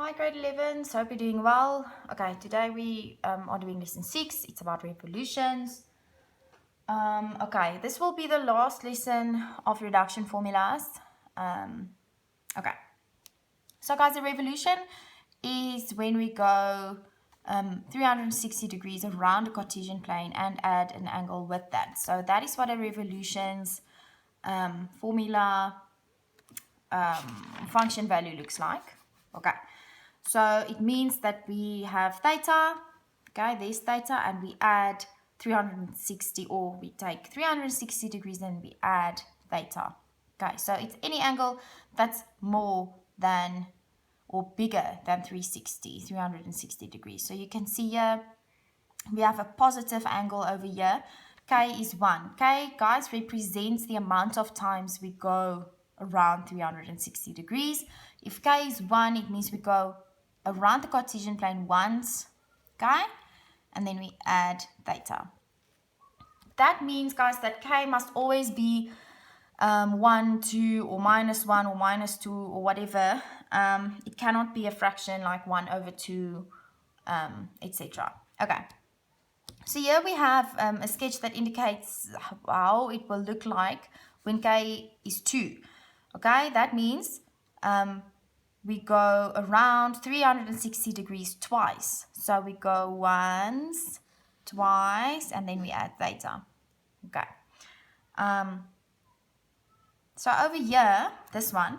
Hi grade 11s, hope you're doing well. Okay, today we are doing lesson 6. It's about revolutions. Okay, this will be the last lesson of reduction formulas. Okay, so guys, the revolution is when we go 360 degrees around a Cartesian plane and add an angle with that. So that is what a revolutions formula function value looks like. Okay, so it means that we have theta, okay, there's theta, and we add 360, or we take 360 degrees and we add theta. Okay, so it's any angle that's more than or bigger than 360 degrees. So you can see here we have a positive angle over here. K is 1. K, guys, represents the amount of times we go around 360 degrees. If K is 1, it means we go around the Cartesian plane once, okay? And then we add theta. That means, guys, that K must always be 1, 2, or minus 1, or minus 2, or whatever. It cannot be a fraction like 1 over 2, etc. Okay. So here we have a sketch that indicates how it will look like when K is 2. Okay, that means we go around 360 degrees twice. So we go once, twice, and then we add theta. Okay. So over here, this one,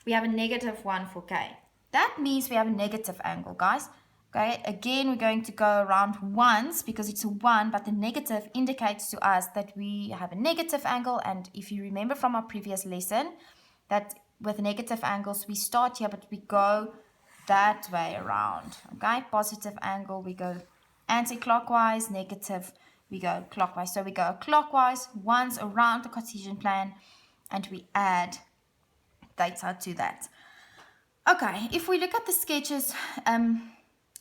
we have a negative 1 for K. That means we have a negative angle, guys. Okay, again, we're going to go around once because it's a 1, but the negative indicates to us that we have a negative angle. And if you remember from our previous lesson, that with negative angles, we start here, but we go that way around. Okay, positive angle, we go anti-clockwise, negative, we go clockwise. So we go clockwise once around the Cartesian plane, and we add theta to that. Okay, if we look at the sketches,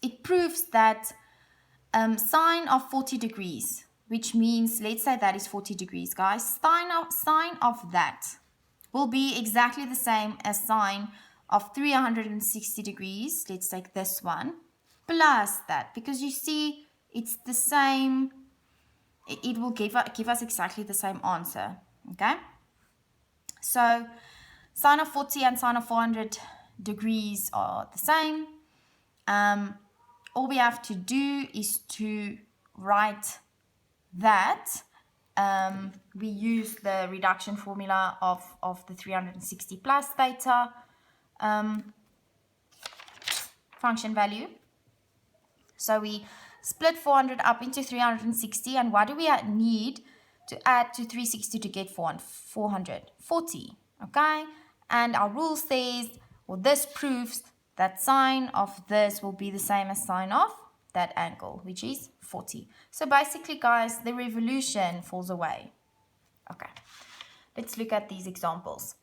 it proves that sine of 40 degrees, which means, let's say that is 40 degrees, guys. Sine of that will be exactly the same as sine of 360 degrees. Let's take this one, plus that, because you see, it's the same. It will give us exactly the same answer, okay? So sine of 40 and sine of 400 degrees are the same. All we have to do is to write that. We use the reduction formula of the 360 plus theta function value. So we split 400 up into 360, and what do we need to add to 360 to get 440, okay? And our rule says, or this proves that sine of this will be the same as sine of that angle, which is 40. So basically, guys, the revolution falls away. Okay, let's look at these examples.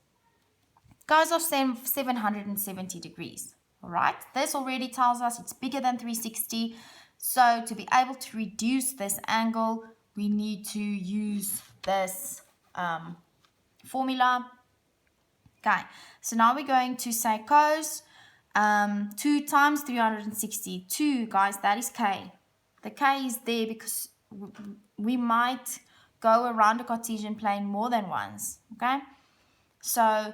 Guys of 770 degrees. All right, this already tells us it's bigger than 360. So to be able to reduce this angle, we need to use this formula. Okay, so now we're going to say cos 2 times 362, guys, that is K. The K is there because we might go around a Cartesian plane more than once, okay? So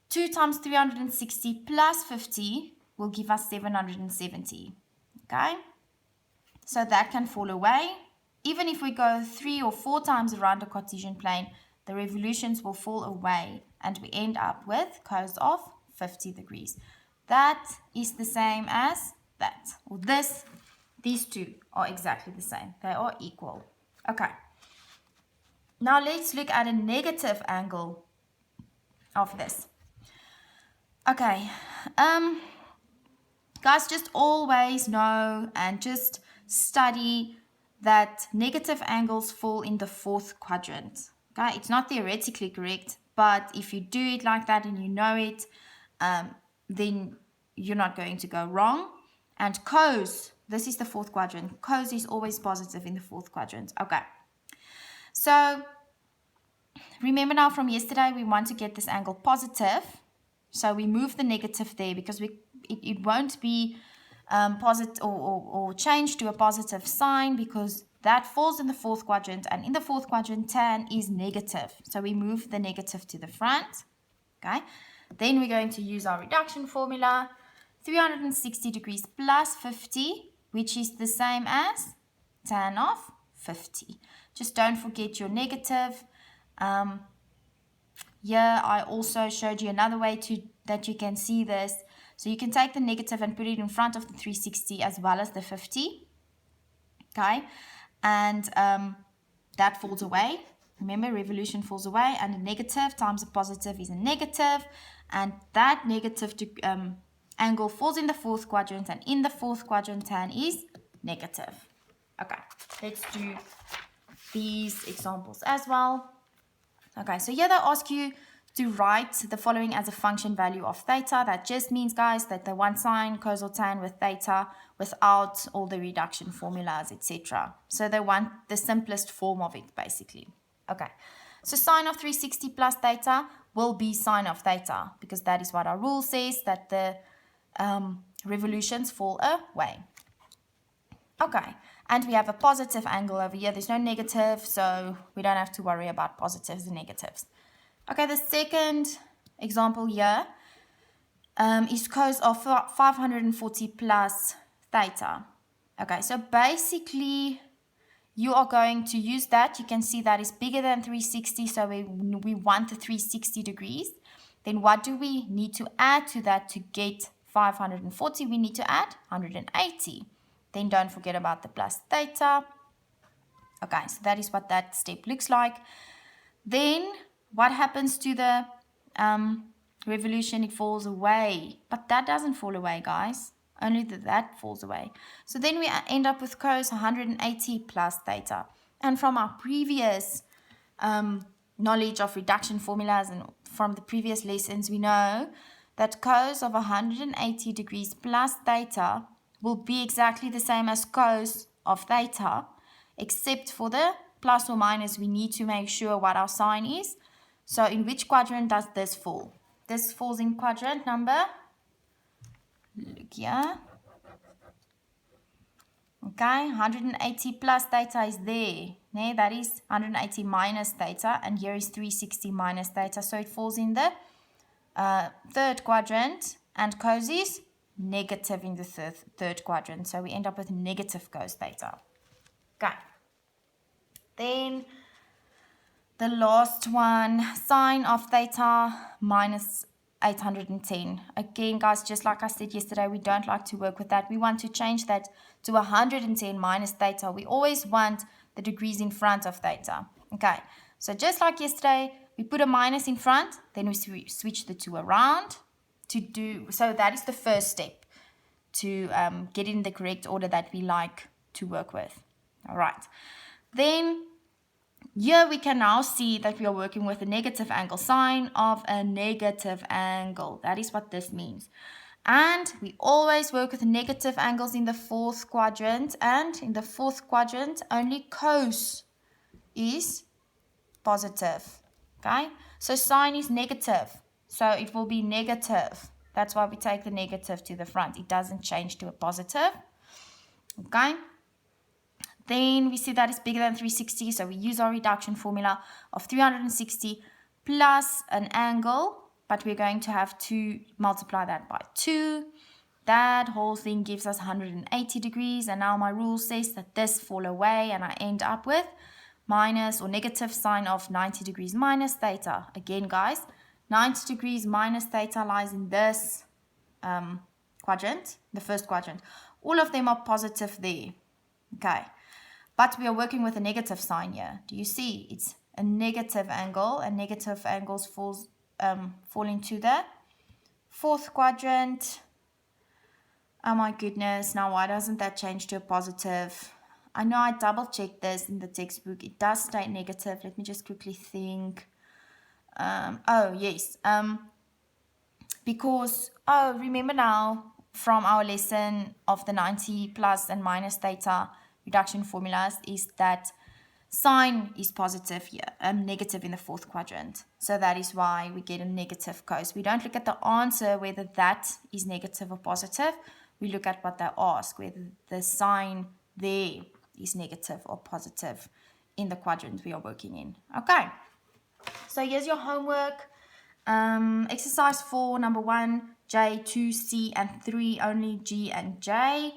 2 times 360 plus 50 will give us 770, okay? So that can fall away. Even if we go 3 or 4 times around a Cartesian plane, the revolutions will fall away and we end up with cos of 50 degrees. That is the same as that. Or this, these two are exactly the same. They are equal. Okay. Now let's look at a negative angle of this. Okay. Guys, just always know and just study that negative angles fall in the 4th quadrant. Okay, it's not theoretically correct, but if you do it like that and you know it, then you're not going to go wrong. And cos, this is the 4th quadrant. Cos is always positive in the 4th quadrant. Okay, so remember now from yesterday, we want to get this angle positive. So we move the negative there because it won't be positive or change to a positive sign because that falls in the fourth quadrant, and in the fourth quadrant tan is negative. So we move the negative to the front. Okay, then we're going to use our reduction formula. 360 degrees plus 50, which is the same as tan of 50. Just don't forget your negative. Here I also showed you another way that you can see this. So you can take the negative and put it in front of the 360 as well as the 50. Okay, and that falls away. Remember, revolution falls away, and a negative times a positive is a negative, and that negative angle falls in the fourth quadrant, and in the fourth quadrant tan is negative. Okay, let's do these examples as well. Okay, so here they ask you to write the following as a function value of theta. That just means, guys, that they want sine, cos, or tan with theta without all the reduction formulas, etc. So they want the simplest form of it, basically. Okay, so sine of 360 plus theta will be sine of theta because that is what our rule says, that the revolutions fall away. Okay, and we have a positive angle over here. There's no negative, so we don't have to worry about positives and negatives. Okay, the second example here is cos of 540 plus theta. Okay, so basically you are going to use that. You can see that is bigger than 360, so we want the 360 degrees. Then what do we need to add to that to get 540? We need to add 180. Then don't forget about the plus theta. Okay, so that is what that step looks like. Then what happens to the revolution? It falls away. But that doesn't fall away, guys. Only that falls away. So then we end up with cos 180 plus theta. And from our previous knowledge of reduction formulas and from the previous lessons, we know that cos of 180 degrees plus theta will be exactly the same as cos of theta, except for the plus or minus. We need to make sure what our sign is. So in which quadrant does this fall? This falls in quadrant number, look here. Okay, 180 plus theta is there. Nee, that is 180 minus theta, and here is 360 minus theta. So it falls in the third quadrant, and cos is negative in the third quadrant. So we end up with negative cos theta. Okay. Then the last one, sine of theta minus 810. Again, guys, just like I said yesterday, we don't like to work with that. We want to change that to 110 minus theta. We always want the degrees in front of theta. Okay, so just like yesterday, we put a minus in front, then we switch the two around to do, so that is the first step to get in the correct order that we like to work with. All right, then here we can now see that we are working with a negative angle, sine of a negative angle. That is what this means. And we always work with negative angles in the fourth quadrant, and in the fourth quadrant only cos is positive. Okay, so sine is negative, so it will be negative. That's why we take the negative to the front. It doesn't change to a positive. Okay, then we see that it's bigger than 360, so we use our reduction formula of 360 plus an angle, but we're going to have to multiply that by 2. That whole thing gives us 180 degrees, and now my rule says that this fall away, and I end up with minus or negative sine of 90 degrees minus theta. Again, guys, 90 degrees minus theta lies in this quadrant, the first quadrant. All of them are positive there. Okay, but we are working with a negative sign here. Do you see? It's a negative angle, and negative angles fall into the fourth quadrant. Oh my goodness, now why doesn't that change to a positive? I know I double checked this in the textbook. It does state negative. Let me just quickly think. Oh yes, because, oh, remember now from our lesson of the 90 plus and minus theta reduction formulas is that Sine is positive here, negative in the fourth quadrant. So that is why we get a negative cos. We don't look at the answer whether that is negative or positive. We look at what they ask, whether the sign there is negative or positive in the quadrant we are working in. Okay, so here's your homework. Exercise 4, number 1, J, 2, C, and 3, only G and J.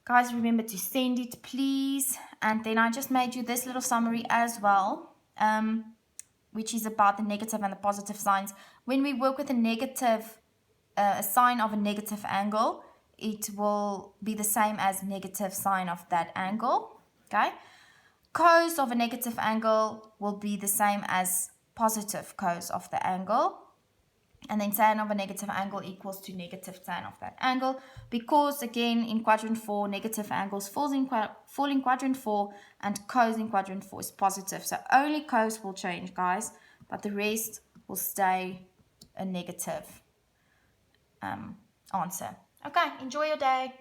Guys, remember to send it, please. And then I just made you this little summary as well, which is about the negative and the positive signs. When we work with a negative, a sign of a negative angle, it will be the same as negative sign of that angle, okay? Cos of a negative angle will be the same as positive cos of the angle. And then tan of a negative angle equals to negative tan of that angle. Because, again, in quadrant 4, negative angles fall in quadrant 4, and cos in quadrant 4 is positive. So only cos will change, guys, but the rest will stay a negative answer. Okay, enjoy your day.